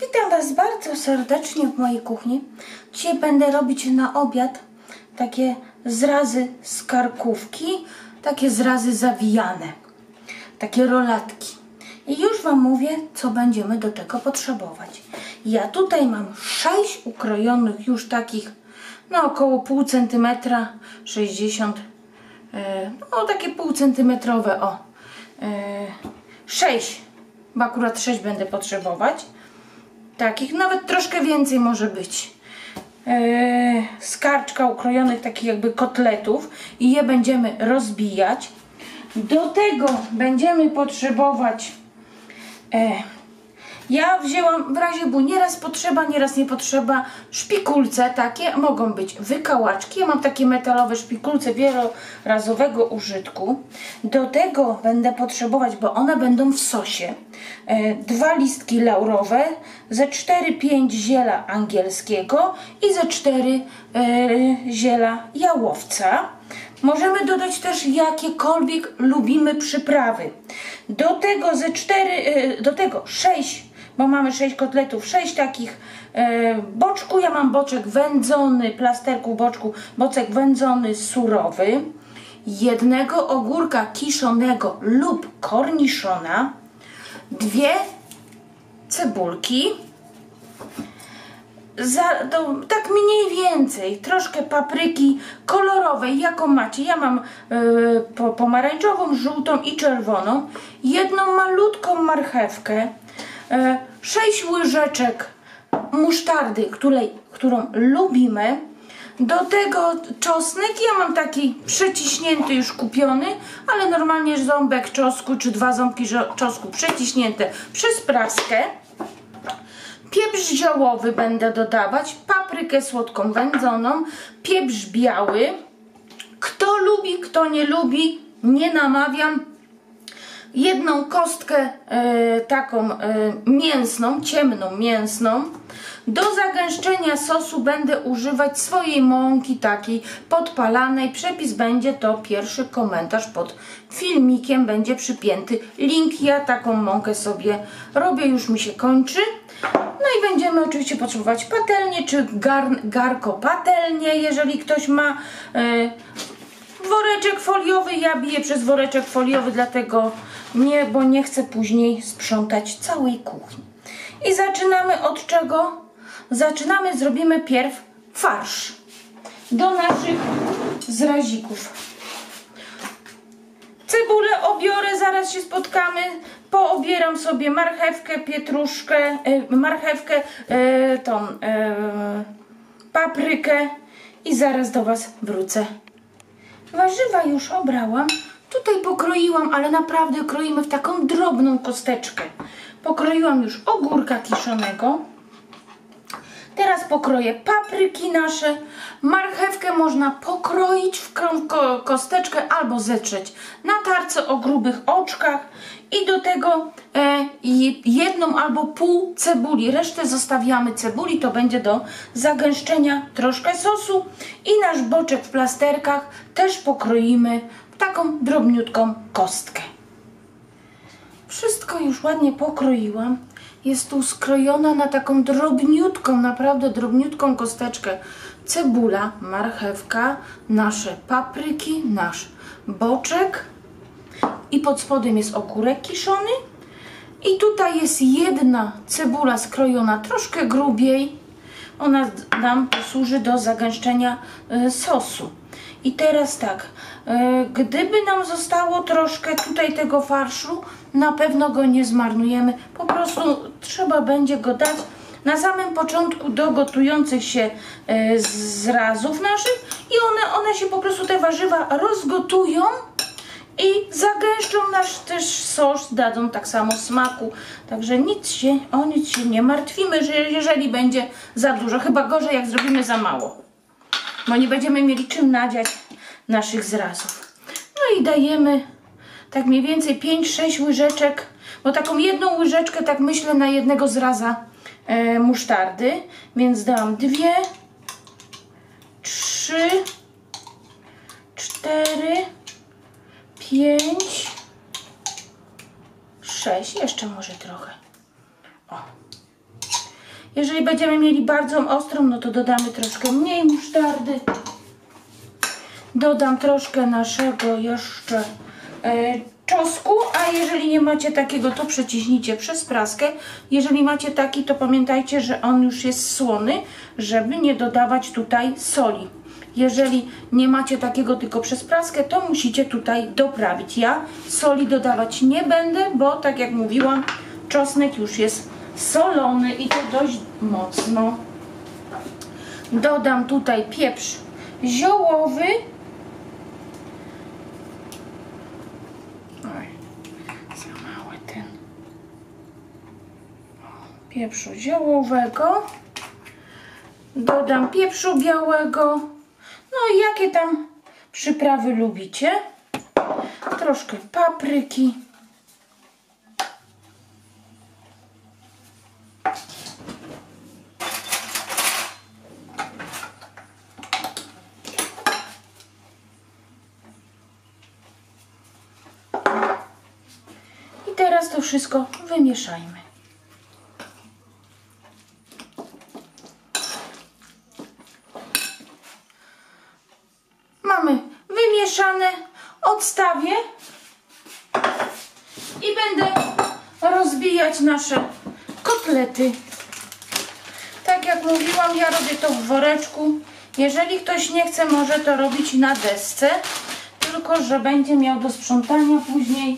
Witam Was bardzo serdecznie w mojej kuchni. Dzisiaj będę robić na obiad takie zrazy z karkówki, takie zrazy zawijane, takie rolatki. I już Wam mówię, co będziemy do tego potrzebować. Ja tutaj mam 6 ukrojonych już takich, no około pół centymetra, 60, no takie półcentymetrowe, 6, bo akurat 6 będę potrzebować. Takich, nawet troszkę więcej może być. Z karczka ukrojonych takich jakby kotletów i je będziemy rozbijać. Do tego będziemy potrzebować, ja wzięłam w razie, bo nieraz potrzeba, nieraz nie potrzeba, szpikulce takie, mogą być wykałaczki. Ja mam takie metalowe szpikulce wielorazowego użytku. Do tego będę potrzebować, bo one będą w sosie, 2 listki laurowe, ze 4-5 ziela angielskiego i ze 4 ziela jałowca. Możemy dodać też jakiekolwiek lubimy przyprawy. Do tego 6, bo mamy 6 kotletów, 6 takich boczku. Ja mam boczek wędzony, plasterku boczku, boczek wędzony surowy, 1 ogórka kiszonego lub korniszona, 2 cebulki, tak mniej więcej, troszkę papryki kolorowej, jaką macie. Ja mam pomarańczową, żółtą i czerwoną, 1 malutką marchewkę, 6 łyżeczek musztardy, którą lubimy. Do tego czosnek, ja mam taki przeciśnięty już kupiony, ale normalnie ząbek czosnku czy 2 ząbki czosnku przeciśnięte przez praskę. Pieprz ziołowy będę dodawać, paprykę słodką wędzoną, pieprz biały. Kto lubi, kto nie lubi, nie namawiam. 1 kostkę taką mięsną, ciemną mięsną. Do zagęszczenia sosu będę używać swojej mąki takiej podpalanej. Przepis będzie, to pierwszy komentarz pod filmikiem będzie przypięty link. Ja taką mąkę sobie robię, już mi się kończy. No i będziemy oczywiście potrzebować patelnię czy garnko patelnię, jeżeli ktoś ma. Woreczek foliowy, ja biję przez woreczek foliowy, dlatego nie, bo nie chcę później sprzątać całej kuchni. I zaczynamy od czego? Zrobimy pierw farsz do naszych zrazików. Cebulę obiorę, zaraz się spotkamy. Poobieram sobie marchewkę, pietruszkę, paprykę i zaraz do Was wrócę. Warzywa już obrałam. Tutaj pokroiłam, ale naprawdę kroimy w taką drobną kosteczkę. Pokroiłam już ogórka kiszonego. Teraz pokroję papryki nasze. Marchewkę można pokroić w kosteczkę albo zetrzeć na tarce o grubych oczkach. I do tego 1 albo pół cebuli. Resztę zostawiamy cebuli, to będzie do zagęszczenia troszkę sosu. I nasz boczek w plasterkach też pokroimy w taką drobniutką kostkę. Wszystko już ładnie pokroiłam. Jest tu skrojona na taką drobniutką, naprawdę drobniutką kosteczkę cebula, marchewka, nasze papryki, nasz boczek i pod spodem jest ogórek kiszony. I tutaj jest 1 cebula skrojona troszkę grubiej. Ona nam posłuży do zagęszczenia sosu. I teraz tak, gdyby nam zostało troszkę tutaj tego farszu, na pewno go nie zmarnujemy. Po prostu trzeba będzie go dać na samym początku do gotujących się zrazów naszych i one się po prostu, te warzywa rozgotują i zagęszczą nasz też sos, dadzą tak samo smaku. Także o nic się nie martwimy, że jeżeli będzie za dużo. Chyba gorzej, jak zrobimy za mało, bo nie będziemy mieli czym nadziać naszych zrazów. No i dajemy tak mniej więcej 5-6 łyżeczek, bo taką 1 łyżeczkę, tak myślę, na 1 zraza musztardy. Więc dam 2, 3, 4, 5, 6, jeszcze może trochę. O. Jeżeli będziemy mieli bardzo ostrą, no to dodamy troszkę mniej musztardy. Dodam troszkę naszego jeszcze czosnku, a jeżeli nie macie takiego, to przeciśnijcie przez praskę. Jeżeli macie taki, to pamiętajcie, że on już jest słony, żeby nie dodawać tutaj soli. Jeżeli nie macie takiego tylko przez praskę, to musicie tutaj doprawić. Ja soli dodawać nie będę, bo tak jak mówiłam, czosnek już jest solony i to dość mocno. Dodam tutaj pieprz ziołowy. Oj, za mały ten. Pieprzu ziołowego. Dodam pieprzu białego. No i jakie tam przyprawy lubicie. Troszkę papryki. I teraz to wszystko wymieszajmy. Mamy wymieszane, odstawię i będę rozbijać nasze kotlety. Tak jak mówiłam, ja robię to w woreczku. Jeżeli ktoś nie chce, może to robić na desce, tylko że będzie miał do sprzątania później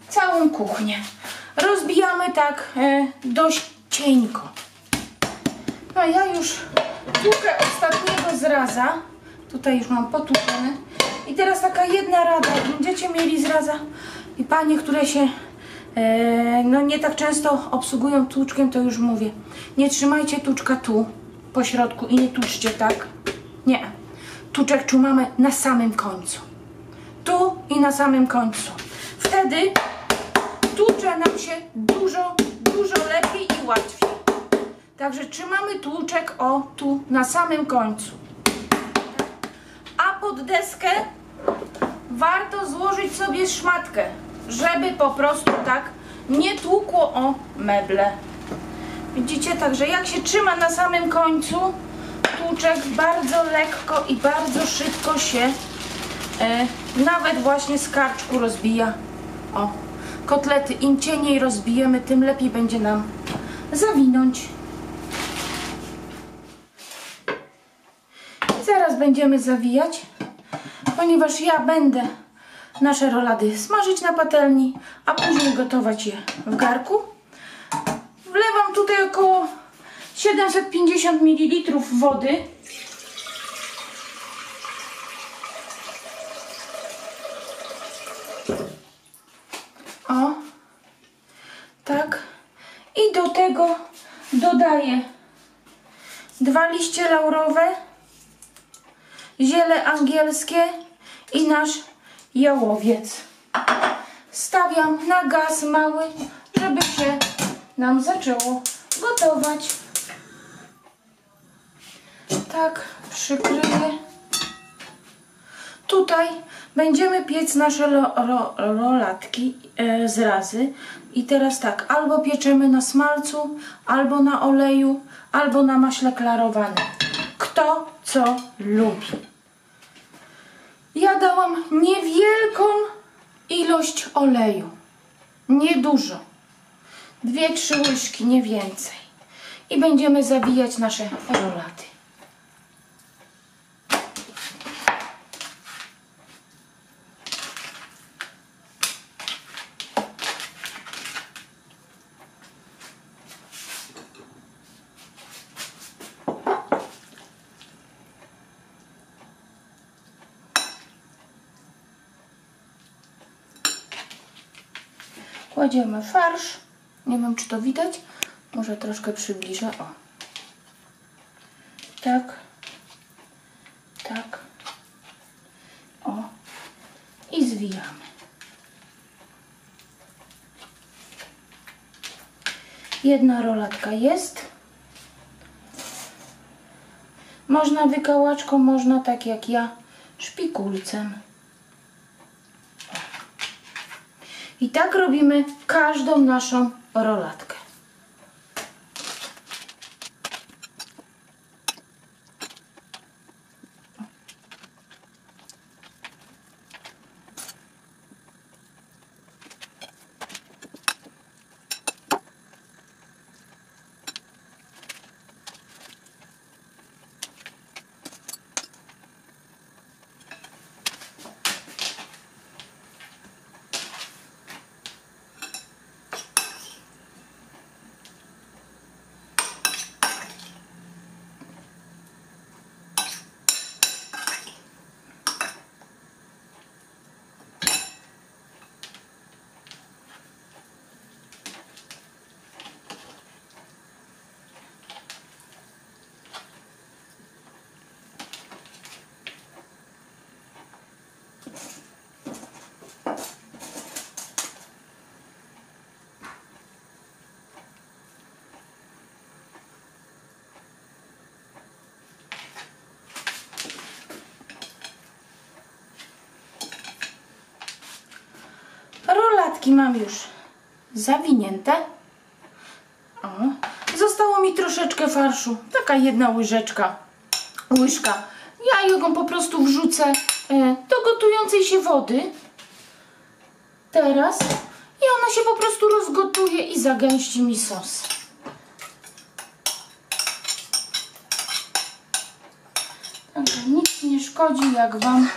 całą kuchnię. Rozbijamy tak dość cienko. No ja już tłukę ostatniego zraza. Tutaj już mam potłuczony. I teraz taka jedna rada, jak będziecie mieli zraza i panie, które się no nie tak często obsługują tłuczkiem, to już mówię. Nie trzymajcie tłuczka tu, po środku i nie tłuczcie tak. Nie. Tłuczek trzymamy na samym końcu. Tu i na samym końcu. Wtedy tłucze nam się dużo lepiej i łatwiej. Także trzymamy tłuczek tu na samym końcu. A pod deskę warto złożyć sobie szmatkę, żeby po prostu tak nie tłukło o meble. Widzicie? Także jak się trzyma na samym końcu, tłuczek bardzo lekko i bardzo szybko się nawet właśnie z karczku rozbija. O, kotlety im cieniej rozbijemy, tym lepiej będzie nam zawinąć. I zaraz będziemy zawijać, ponieważ ja będę nasze rolady smażyć na patelni, a później gotować je w garku. Wlewam tutaj około 750 ml wody. O, tak. I do tego dodaję 2 liście laurowe, ziele angielskie i nasz jałowiec. Stawiam na gaz mały, żeby się nam zaczęło gotować. Tak, przykryję. Tutaj będziemy piec nasze rolatki, zrazy. I teraz tak, albo pieczemy na smalcu, albo na oleju, albo na maśle klarowanym. Kto co lubi. Ja dałam niewielką ilość oleju. Niedużo. 2-3 łyżki, nie więcej. I będziemy zawijać nasze rolaty. Kładziemy farsz. Nie wiem, czy to widać. Może troszkę przybliżę. O. Tak. Tak. O. I zwijamy. Jedna rolatka jest. Można wykałaczką, można tak jak ja, szpikulcem. I tak robimy każdą naszą rolatkę. Rolatki mam już zawinięte. O, zostało mi troszeczkę farszu, taka jedna łyżka. Ja ją po prostu wrzucę do gotującej się wody teraz i ona się po prostu rozgotuje i zagęści mi sos. Także nic nie szkodzi, jak Wam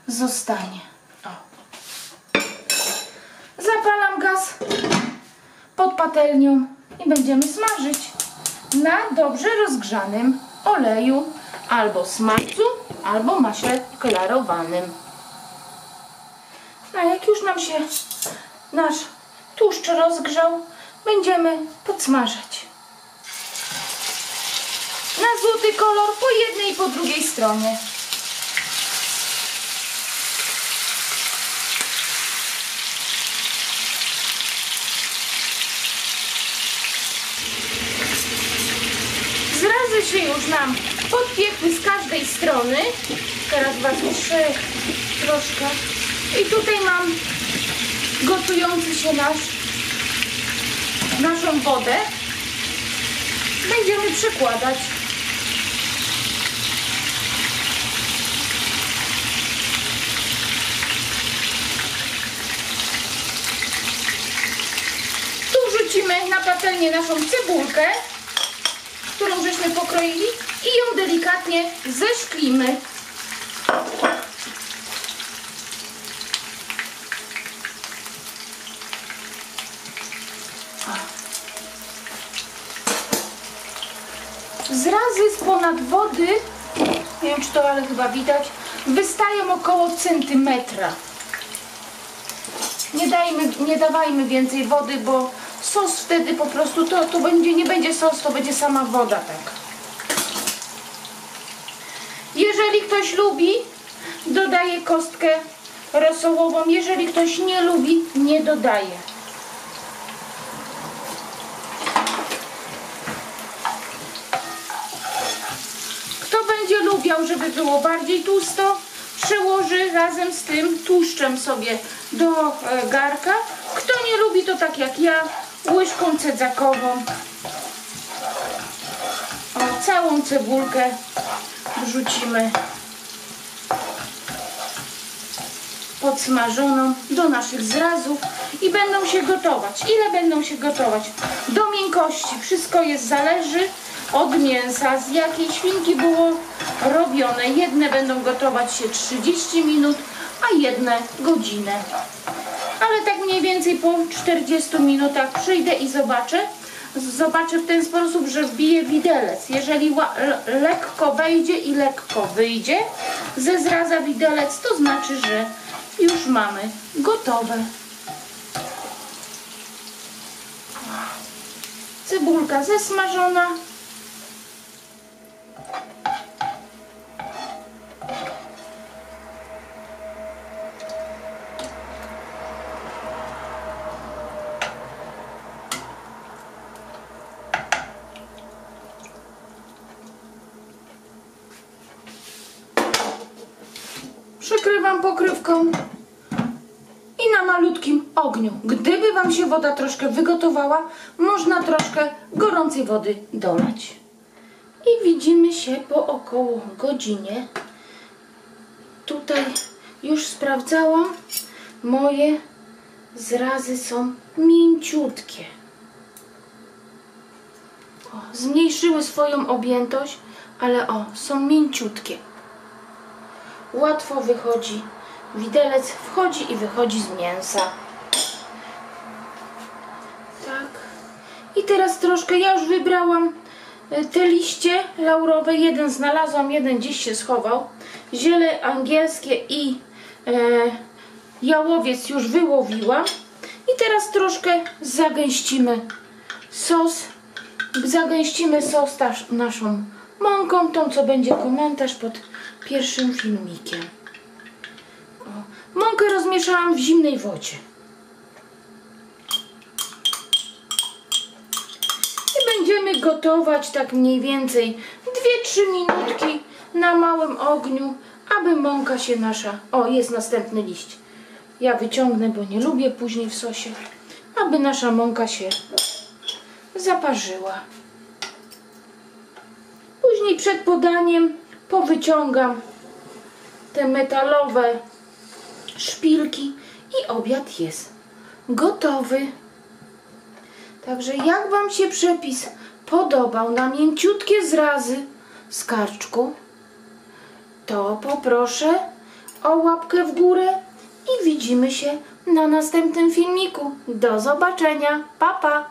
zostanie. O. Zapalam gaz pod patelnią i będziemy smażyć na dobrze rozgrzanym oleju albo smalcu, albo maśle klarowanym. A jak już nam się nasz tłuszcz rozgrzał, będziemy podsmażać na złoty kolor po jednej i po drugiej stronie. Zrazy się już nam podpiekły z każdej strony. Teraz Was troszkę. I tutaj mam gotujący się naszą wodę. Będziemy przykładać. Tu wrzucimy na patelnię naszą cebulkę, którą żeśmy pokroili, i ją delikatnie zeszklimy. Zrazy z wody, nie wiem czy to, ale chyba widać, wystają około centymetra. Nie dawajmy więcej wody, bo sos wtedy po prostu, to nie będzie sos, to będzie sama woda, tak. Jeżeli ktoś lubi, dodaje kostkę rosołową. Jeżeli ktoś nie lubi, nie dodaje. Kto będzie lubiał, żeby było bardziej tłusto, przełoży razem z tym tłuszczem sobie do garka. Kto nie lubi, to tak jak ja, łyżką cedzakową. O, całą cebulkę wrzucimy podsmażoną do naszych zrazów i będą się gotować. Ile będą się gotować? Do miękkości. Wszystko zależy od mięsa, z jakiej świnki było robione. Jedne będą gotować się 30 minut, a jedne godzinę. Ale tak mniej więcej po 40 minutach przyjdę i zobaczę w ten sposób, że wbiję widelec. Jeżeli lekko wejdzie i lekko wyjdzie ze zraza widelec, to znaczy, że już mamy gotowe. Cebulka zesmażona. Przykrywam pokrywką i na malutkim ogniu. Gdyby Wam się woda troszkę wygotowała, można troszkę gorącej wody dolać. I widzimy się po około godzinie. Tutaj już sprawdzałam. Moje zrazy są mięciutkie. O, zmniejszyły swoją objętość, ale są mięciutkie. Łatwo wychodzi. Widelec wchodzi i wychodzi z mięsa. Tak. I teraz troszkę, ja już wybrałam te liście laurowe. Jeden znalazłam, jeden gdzieś się schował. Ziele angielskie i jałowiec już wyłowiłam. I teraz troszkę zagęścimy sos. Zagęścimy sos naszą mąką, tą co będzie komentarz pod pierwszym filmikiem. Mąkę rozmieszałam w zimnej wodzie. I będziemy gotować tak mniej więcej 2-3 minutki na małym ogniu, aby mąka się nasza... O, jest następny liść. Ja wyciągnę, bo nie lubię później w sosie. Aby nasza mąka się zaparzyła. Później przed podaniem powyciągam te metalowe szpilki i obiad jest gotowy. Także jak Wam się przepis podobał na mięciutkie zrazy z karczku, to poproszę o łapkę w górę i widzimy się na następnym filmiku. Do zobaczenia. Pa, pa!